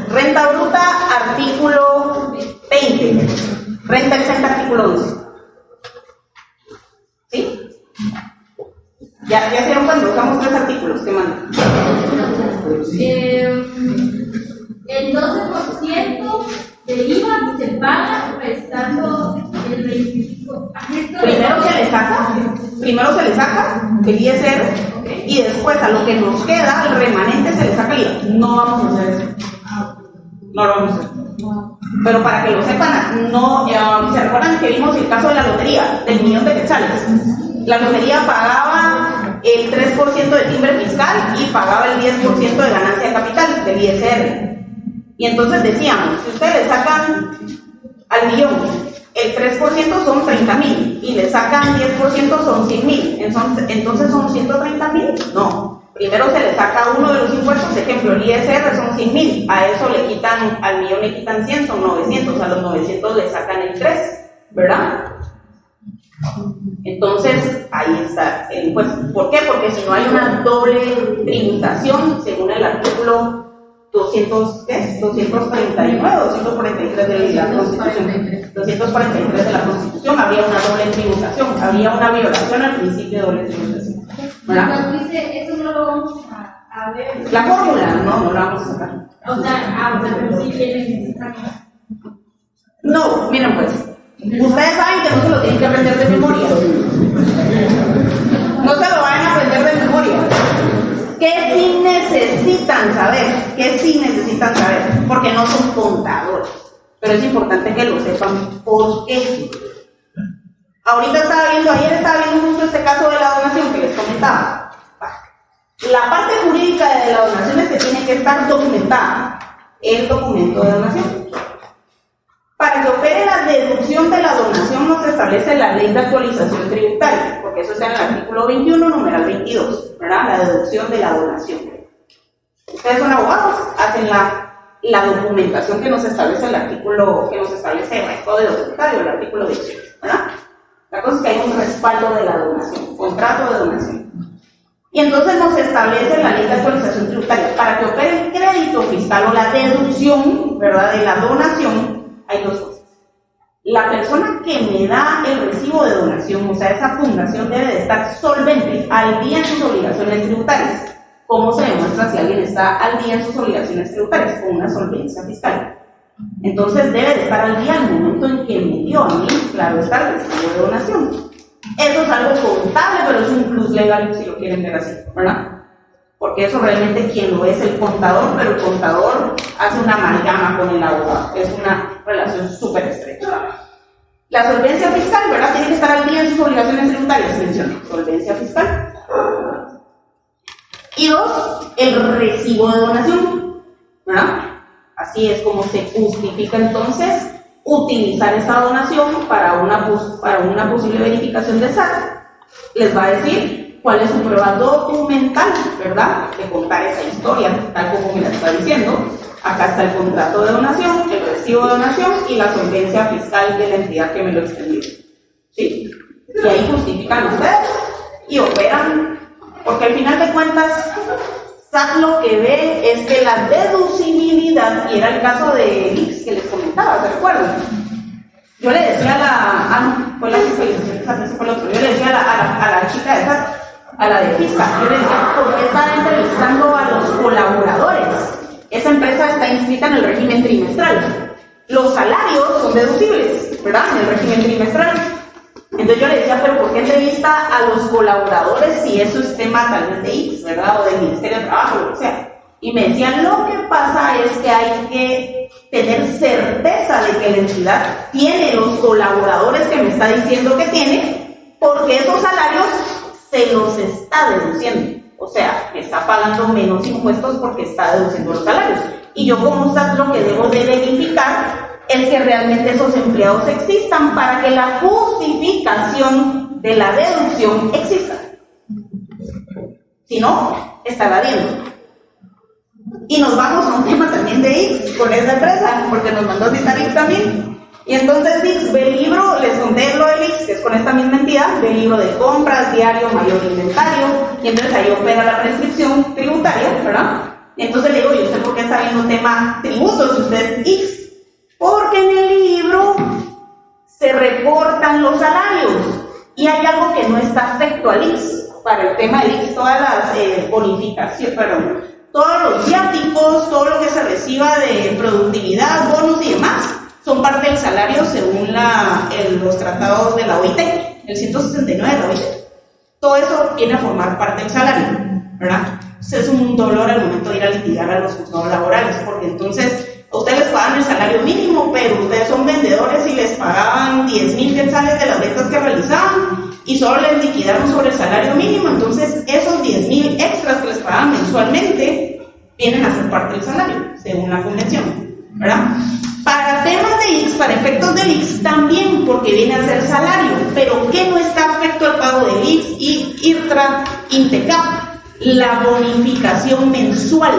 renta bruta, artículo 20. Renta exenta, artículo 11. ¿Sí? Ya se dieron cuenta, usamos 3 artículos que mandan. El 12% del IVA se paga restando el 25%. Primero se le saca el ISR, y después a lo que nos queda, el remanente, se le saca el IVA. No vamos a hacer eso. No lo vamos a hacer. Pero para que lo sepan, no, ¿se recuerdan que vimos el caso de la lotería, del millón de quetzales? La lotería pagaba el 3% de timbre fiscal y pagaba el 10% de ganancia de capital del ISR. Y entonces decíamos, si ustedes le sacan al millón, el 3% son 30,000 y le sacan 10% son 100,000. Entonces son 130,000. No. Primero se le saca uno de los impuestos, ejemplo, el ISR son 100,000. A eso le quitan, al millón le quitan 100, son 900. A los 900 le sacan el 3, ¿verdad? Entonces, ahí está el impuesto. ¿Por qué? Porque si no hay una doble tributación, según el artículo 239, 243 de la Constitución. 243 de la Constitución, habría una doble tributación, habría una violación al principio de doble tributación. ¿Verdad? Dice, eso no lo vamos a ver. La fórmula, no la vamos a sacar. O sea, pero sí tienen que sacar. No, miren pues, ustedes saben que no se lo tienen que aprender de memoria. No se lo van a aprender de memoria. ¿Qué sí necesitan saber? ¿Qué sí necesitan saber? Porque no son contadores. Pero es importante que lo sepan. ¿Por qué? Ayer estaba viendo justo este caso de la donación que les comentaba. La parte jurídica de la donación es que tiene que estar documentada. El documento de donación. Para que opere la deducción de la donación nos establece la ley de actualización tributaria, porque eso está en el artículo 21, numeral 22, ¿verdad? La deducción de la donación. Ustedes son abogados, hacen la documentación que nos establece el artículo, que nos establece el Código Tributario, el artículo 18, ¿verdad? La cosa es que hay un respaldo de la donación, contrato de donación. Y entonces nos establece la ley de actualización tributaria. Para que opere el crédito fiscal o la deducción, ¿verdad?, de la donación, hay dos cosas. La persona que me da el recibo de donación, o sea, esa fundación debe de estar solvente, al día en sus obligaciones tributarias. ¿Cómo se demuestra si alguien está al día en sus obligaciones tributarias? Con una solvencia fiscal. Entonces debe de estar al día al momento en que me dio a mí, claro está, el recibo de donación. Eso es algo contable, pero es un plus legal si lo quieren ver así, ¿verdad? Porque eso realmente quien lo es el contador, pero el contador hace una amalgama con el abogado. Es una relación súper estrecha. La solvencia fiscal, ¿verdad? Tiene que estar al día en sus obligaciones tributarias, mencioné. Solvencia fiscal. Y dos, el recibo de donación, ¿verdad? Así es como se justifica entonces utilizar esa donación para una posible verificación de SAT. Les va a decir cuál es su prueba documental, ¿verdad?, de contar esa historia, tal como me la está diciendo. Acá está el contrato de donación, el recibo de donación y la solvencia fiscal de la entidad que me lo extendió. ¿Sí? Y ahí justifican ustedes y operan, porque al final de cuentas, SAT lo que ve es que la deducibilidad, y era el caso de Lix que les comentaba, ¿se recuerdan? Yo le decía a la, fue la fiscalización de SAT, ese fue el otro, yo le decía a la chica de SAT, a la de Fisca, yo le decía, ¿por qué están entrevistando a los colaboradores? Esa empresa está inscrita en el régimen trimestral. Los salarios son deducibles, ¿verdad?, en el régimen trimestral. Entonces yo le decía, pero ¿por qué entrevista a los colaboradores si eso es tema tal vez de X, ¿verdad?, o del Ministerio de Trabajo, lo que sea? Y me decían, lo que pasa es que hay que tener certeza de que la entidad tiene los colaboradores que me está diciendo que tiene, porque esos salarios se los está deduciendo. O sea, me está pagando menos impuestos porque está deduciendo los salarios. Y yo como SAT lo que debo de verificar es que realmente esos empleados existan para que la justificación de la deducción exista. Si no, estará viendo. Y nos vamos a un tema también de X con esa empresa, porque nos mandó a citar X también. Y entonces X ve el libro, les conté lo del X, que es con esta misma entidad, ve el libro de compras, diario, mayor inventario, y entonces ahí opera la prescripción tributaria, ¿verdad? Entonces le digo, ¿y usted por qué está viendo tema tributos? Usted es X. Porque en el libro se reportan los salarios y hay algo que no está afecto al X. Para el tema del X, todas las bonificaciones, todos los viáticos, todo lo que se reciba de productividad, bonos y demás, son parte del salario según los tratados de la OIT, el 169 de la OIT. Todo eso viene a formar parte del salario, ¿verdad? Entonces es un dolor al momento de ir a litigar a los juzgados laborales, porque entonces a ustedes les pagan el salario mínimo, pero ustedes son vendedores y les pagaban 10,000 quetzales de las ventas que realizaban y solo les liquidaron sobre el salario mínimo. Entonces esos 10,000 extras que les pagaban mensualmente vienen a ser parte del salario, según la convención, ¿verdad? Para temas de X, para efectos del X también, porque viene a ser salario, pero ¿qué no está afecto al pago del X y IRTRA, INTECAP? La bonificación mensual.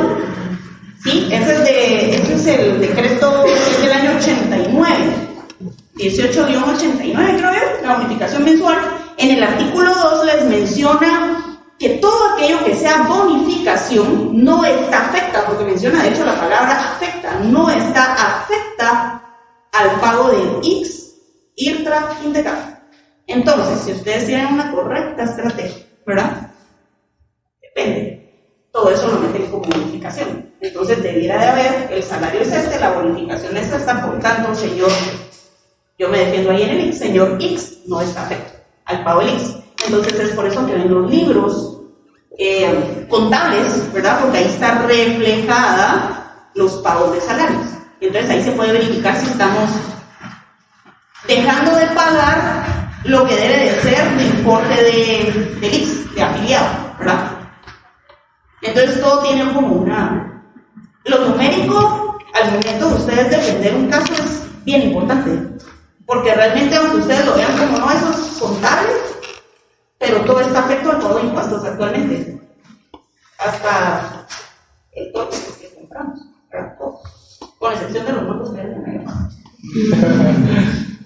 ¿Sí? Ese es el decreto del año 89, 18-89 creo yo, la bonificación mensual. En el artículo 2 les menciona que todo aquello que sea bonificación no está afecta, porque menciona de hecho la palabra afecta, no está afecta al pago del X, IRTRA, INTECAP. Entonces, si ustedes tienen una correcta estrategia, ¿verdad? Depende. Todo eso lo meten como bonificación. Entonces debiera de haber, el salario es este, la bonificación es esta, por tanto, señor, yo me defiendo ahí en el X, señor X no está afecto al pago del X. Entonces es por eso que en los libros contables, ¿verdad? Porque ahí está reflejada los pagos de salarios. Entonces ahí se puede verificar si estamos dejando de pagar lo que debe de ser de importe del X, de afiliado, ¿verdad? Entonces todo tiene como una... Lo numérico, al momento de ustedes defender un caso, es bien importante. Porque realmente, aunque ustedes lo vean como no, eso es contable, pero todo está afecto al pago de impuestos actualmente. Hasta el toque que compramos, ¿verdad? Todos. Con excepción de los nuevos que venden ahí.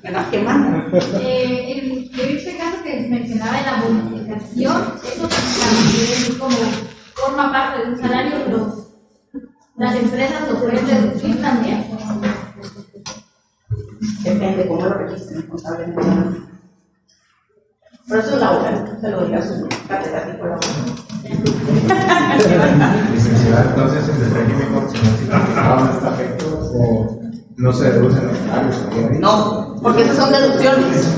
¿Verdad? ¿Qué manda? Yo vi este caso que mencionaba de la bonificación, eso también como forma parte de un salario, las empresas lo pueden deducir también. Depende cómo lo registren contablemente. Por eso es laboral, se lo diría a su catedrático laboral. Licenciada, entonces en el régimen opcional simplificado no está afecto o no se deducen los salarios. No, porque esas son deducciones.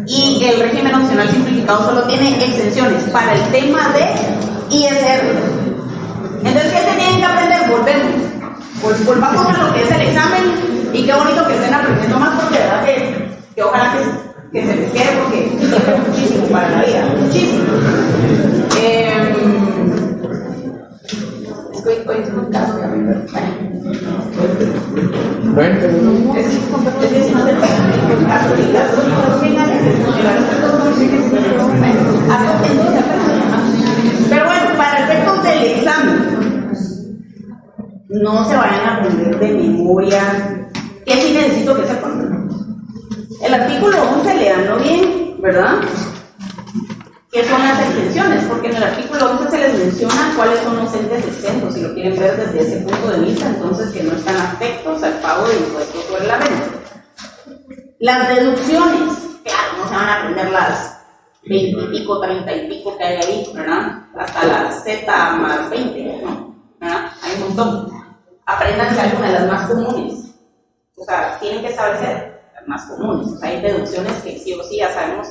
Y el régimen opcional simplificado solo tiene exenciones para el tema de ISR. Entonces, ¿qué se tienen que aprender? Volvamos a lo que es el examen y qué bonito que estén aprendiendo más porque de verdad que ojalá que se les quede porque sirve muchísimo para la vida, muchísimo. Estoy en un caso de amigo. Pero bueno, para efectos del examen, no se vayan a aprender de memoria. ¿Qué sí necesito que sepan? El artículo 11, leanlo bien, ¿verdad? ¿Qué son las exenciones? Porque en el artículo 11 se les menciona cuáles son los entes exentos, si lo quieren ver desde ese punto de vista, entonces que no están afectos al pago de impuestos sobre la renta. Las deducciones, claro, no se van a aprender las 20 y pico, 30 y pico que hay ahí, ¿verdad? Hasta las Z más 20, ¿no? ¿Verdad? Hay un montón. Apréndanse algunas de las más comunes. O sea, tienen que establecer las más comunes. O sea, hay deducciones que sí o sí ya sabemos.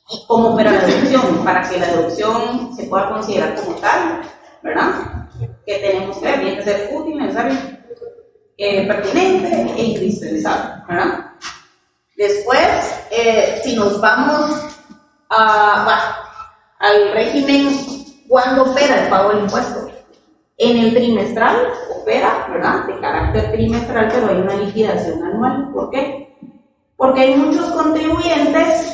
¿Y cómo opera la deducción? Para que la deducción se pueda considerar como tal, ¿verdad? Que tenemos que ver, tiene que ser útil, necesario, pertinente e indispensable, ¿verdad? Después, si nos vamos al régimen, ¿cuándo opera el pago del impuesto? En el trimestral opera, ¿verdad? De carácter trimestral, pero hay una liquidación anual. ¿Por qué? Porque hay muchos contribuyentes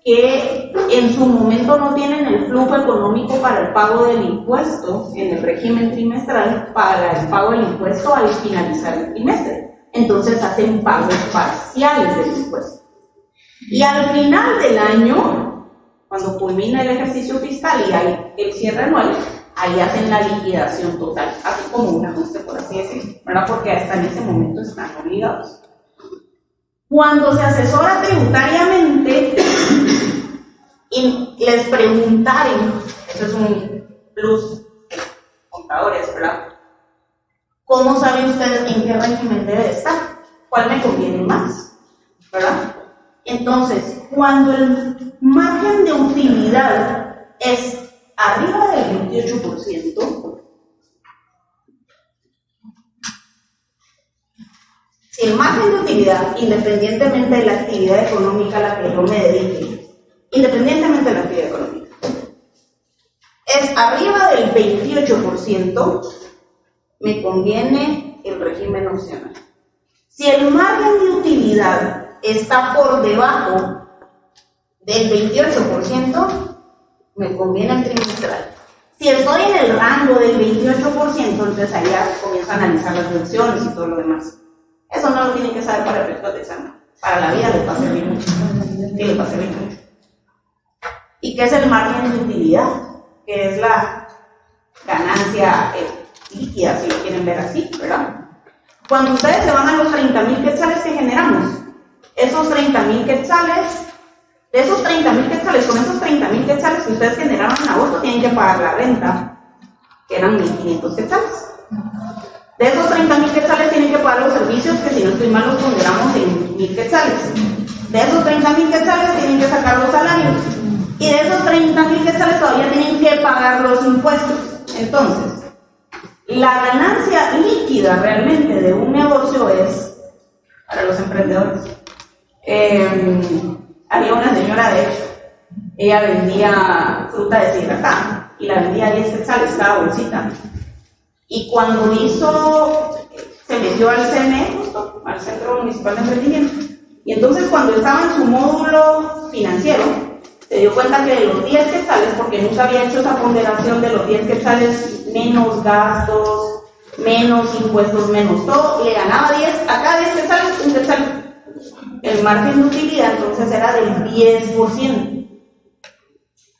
que en su momento no tienen el flujo económico para el pago del impuesto en el régimen trimestral, para el pago del impuesto al finalizar el trimestre. Entonces hacen pagos parciales del impuesto. Y al final del año, cuando culmina el ejercicio fiscal y hay el cierre anual, ahí hacen la liquidación total, así como un ajuste, por así decirlo, ¿verdad? Porque hasta en ese momento están obligados. Cuando se asesora tributariamente y les preguntaren, eso es un plus, contadores, ¿verdad? ¿Cómo saben ustedes en qué régimen debe estar? ¿Cuál me conviene más? ¿Verdad? Entonces, cuando el margen de utilidad es arriba del 28%, si el margen de utilidad, independientemente de la actividad económica a la que yo me dedique, independientemente de la actividad económica, es arriba del 28%, me conviene el régimen opcional. Si el margen de utilidad está por debajo del 28%, me conviene el trimestral. Si estoy en el rango del 28%, entonces allá comienzo a analizar las deducciones y todo lo demás. Eso no lo tienen que saber para efectos de examen. Para la vida les va a servir mucho. Sí, les va a servir mucho. ¿Y qué es el margen de utilidad? Que es la ganancia líquida, si lo quieren ver así, ¿verdad? Cuando ustedes se van a los 30,000 quetzales que generamos, esos 30,000 quetzales, de esos 30,000 quetzales, con esos 30,000 quetzales que ustedes generaron en agosto, tienen que pagar la renta, que eran 1,500 quetzales. De esos 30,000 quetzales tienen que pagar los servicios, que si no estoy mal los ponderamos en 1,000 quetzales. De esos 30,000 quetzales tienen que sacar los salarios. Y de esos 30,000 quetzales todavía tienen que pagar los impuestos. Entonces, la ganancia líquida realmente de un negocio es para los emprendedores. Había una señora, de hecho, ella vendía fruta deshidratada y la vendía a 10 quetzales cada bolsita. Y cuando se metió al CME, justo, al Centro Municipal de Emprendimiento, y entonces cuando estaba en su módulo financiero, se dio cuenta que de los 10 quetzales, porque nunca había hecho esa ponderación de los 10 quetzales, menos gastos, menos impuestos, menos todo, le ganaba 10, a cada 10 quetzales, un quetzal. El margen de utilidad entonces era del 10%.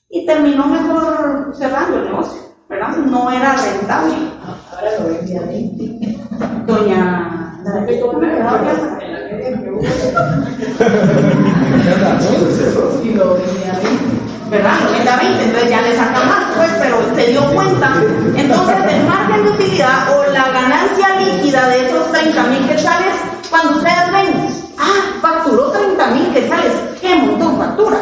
Y terminó mejor cerrando el negocio, ¿verdad? No era rentable. Ahora lo vendía a 20. Doña... Y lo vendía a 20. ¿Verdad? Lo vende a 20, entonces ya le saca más, pues, pero se dio cuenta. Entonces, el margen de utilidad o la ganancia líquida de esos 30,000 quetzales, cuando ustedes ven, facturó 30,000 quetzales, ¿qué montón factura?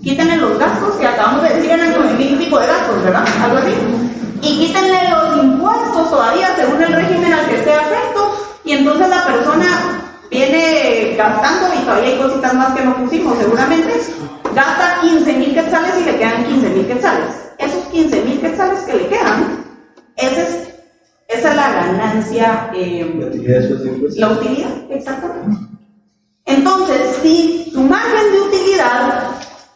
Quítenle los gastos que acabamos de decir, eran 9,000 y pico de gastos, ¿verdad? Algo así. Y quítenle los impuestos todavía según el régimen al que esté afecto, y entonces la persona viene gastando, y todavía hay cositas más que no pusimos seguramente, gasta 15,000 quetzales y le quedan 15,000 quetzales. Esos 15,000 quetzales que le quedan, esa es la ganancia, la utilidad, exactamente. Entonces, si su margen de utilidad,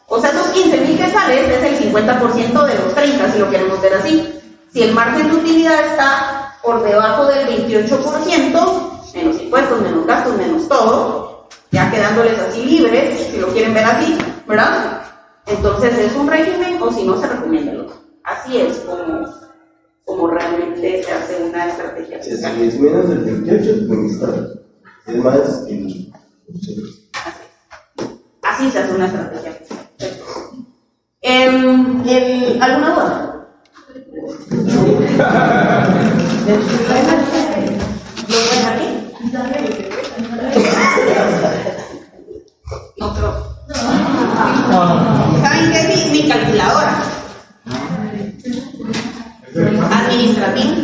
o sea, esos 15,000 quetzales es el 50% de los 30, si lo queremos ver así. Si el margen de utilidad está por debajo del 28%, menos impuestos, menos gastos, menos todo, ya quedándoles así libres, si lo quieren ver así, ¿verdad? Entonces es un régimen, o si no, se recomienda el otro. Así es como realmente se hace una estrategia fiscal. Si es menos del 28, pues está. Es más, así se hace una estrategia fiscal. ¿Alguna duda? ¿Lo ven aquí? No creo. ¿Saben qué? Mi calculadora administrativa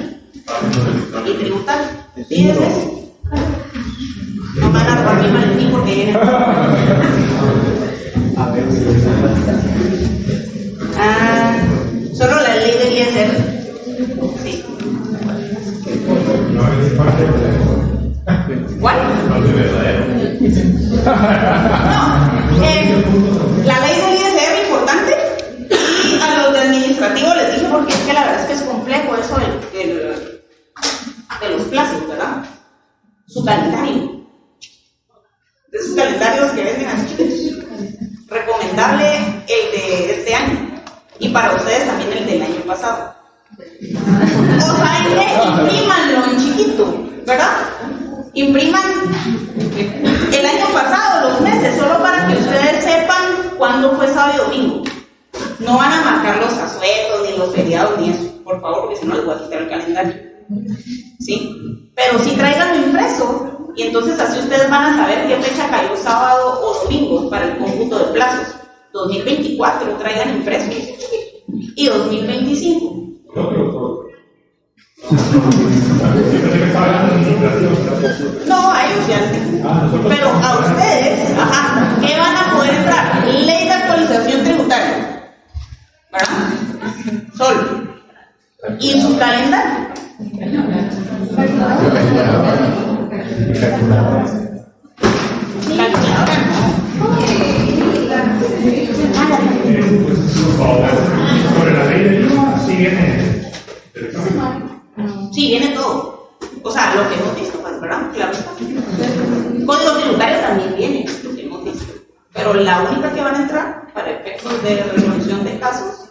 y tributaria. ¿Sí es eso? No van a robar mi maletín porque viene. Solo la ley del ISR. Sí. ¿Cuál? No, la ley del ISR es importante, y a los de administrativo les dije porque es que la verdad es que es complejo eso de los plazos, ¿verdad? Su calendario. De sus calendarios que venden así, recomendable el de este año, y para ustedes también el del año pasado. O saben que imprímanlo en chiquito, ¿verdad? Impriman el año pasado, los meses, solo para que ustedes sepan cuándo fue sábado y domingo. No van a marcar los asuetos, ni los feriados, ni eso, por favor, porque si no les voy a quitar el calendario. ¿Sí? Pero sí tráiganlo impreso, y entonces así ustedes van a saber qué fecha cayó sábado o domingo para el cómputo de plazos. 2024 traigan impreso, y 2025. No, a ellos ya. Pero a ustedes, ¿qué van a poder entrar? Ley de actualización tributaria, ¿verdad? Solo. Y su calendario. Calculadora. Sobre la ley del IVA, sí viene. Sí, viene todo. O sea, lo que hemos visto, pues, ¿verdad? Claro está. Código tributario también viene, lo que hemos visto. Pero la única que van a entrar para efectos de resolución de casos,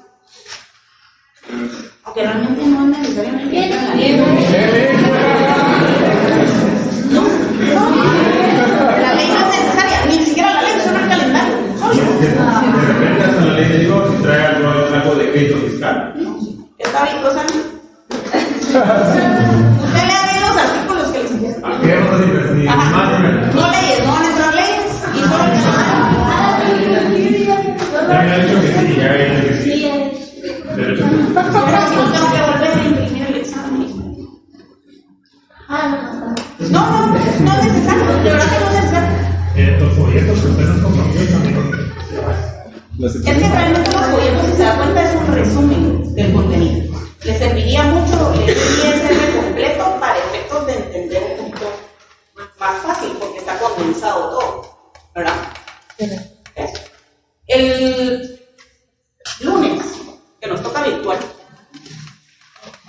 aunque realmente no es necesariamente. No, la ley no es necesaria, ni siquiera la ley, solo el calendario. De repente hasta la ley de IVA si trae algo de crédito fiscal. Está bien, cosa. Usted le ha leído los artículos que les envían. No leyes, no van a entrar leyes y solo el Ya había dicho que sí, ya había dicho que sí. pero si no tengo que volver a imprimir el examen. No es necesario, de verdad que no es necesario. Los folletos que ustedes nos compartieron también. Es que realmente los folletos, si se da cuenta, es un resumen del contenido. Les serviría mucho el ISR completo para efectos de entender un poquito más fácil, porque está condensado todo, ¿verdad? Eso.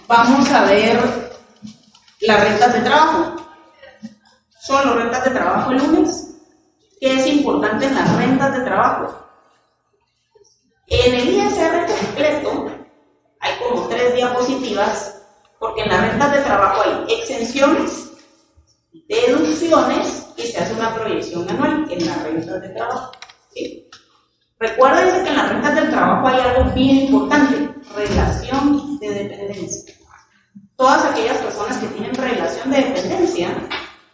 vamos a ver las rentas de trabajo. Solo rentas de trabajo el lunes. ¿Qué es importante en las rentas de trabajo? En el ISR completo hay como 3 diapositivas, porque en las rentas de trabajo hay exenciones, deducciones y se hace una proyección anual en las rentas de trabajo. ¿Sí? Recuérdense que en las rentas del trabajo hay algo bien importante: relación de dependencia. Todas aquellas personas que tienen relación de dependencia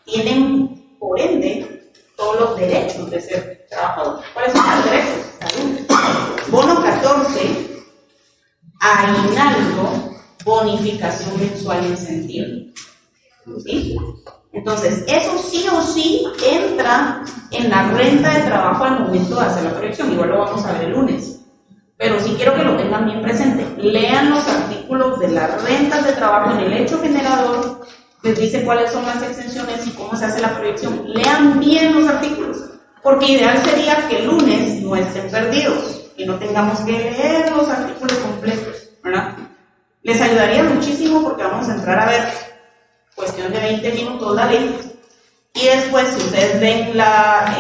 tienen, por ende, todos los derechos de ser trabajador. ¿Cuáles son los derechos? Bono 14, aguinaldo, bonificación mensual incentiva. ¿Sí? Entonces, eso sí o sí entra en la renta de trabajo al momento de hacer la proyección. Igual lo vamos a ver el lunes. Pero sí quiero que lo tengan bien presente. Lean los artículos de las rentas de trabajo en el hecho generador. Les dice cuáles son las exenciones y cómo se hace la proyección. Lean bien los artículos, porque ideal sería que el lunes no estén perdidos y no tengamos que leer los artículos completos, ¿verdad? Les ayudaría muchísimo porque vamos a entrar a ver, cuestión de 20 minutos la ley, y después si ustedes ven las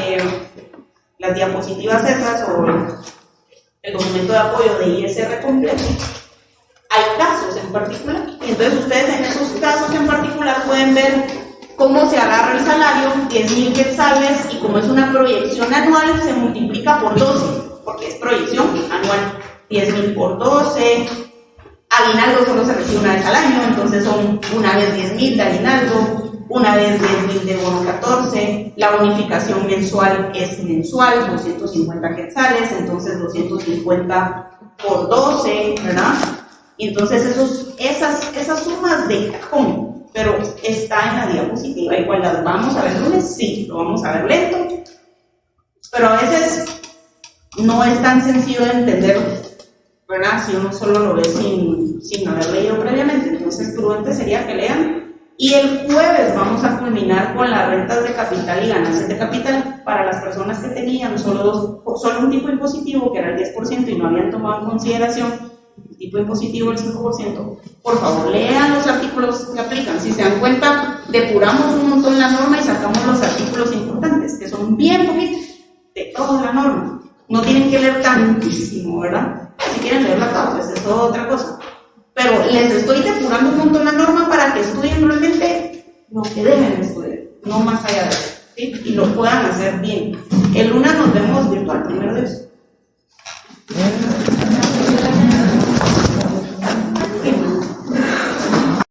diapositivas esas o el documento de apoyo de ISR completo, hay casos en particular, y entonces ustedes en esos casos en particular pueden ver cómo se agarra el salario, 10,000 quetzales, y como es una proyección anual, se multiplica por 12, porque es proyección anual. 10,000 por 12, aguinaldo solo se recibe una vez al año, entonces son una vez 10,000 de aguinaldo, una vez 10,000 de bono 14, la bonificación mensual es mensual, 250 quetzales, entonces 250 por 12, ¿verdad? Y entonces esas sumas de cajón, pero está en la diapositiva. Igual las vamos a ver lunes, sí, lo vamos a ver lento, pero a veces no es tan sencillo de entender, ¿verdad? Si uno solo lo ve sin haber leído previamente. Entonces prudente sería que lean. Y el jueves vamos a culminar con las rentas de capital y ganancias de capital para las personas que tenían solo un tipo impositivo, que era el 10%, y no habían tomado en consideración el tipo impositivo del 5%. Por favor, lean los artículos que aplican. Si se dan cuenta, depuramos un montón la norma y sacamos los artículos importantes, que son bien poquitos de toda la norma. No tienen que leer tantísimo, ¿verdad? Si quieren leerla toda, pues es otra cosa. Pero les estoy depurando un montón la norma para que estudien realmente lo que deben estudiar, no más allá de eso, ¿sí? Y lo puedan hacer bien. El lunes nos vemos virtual, primero de eso.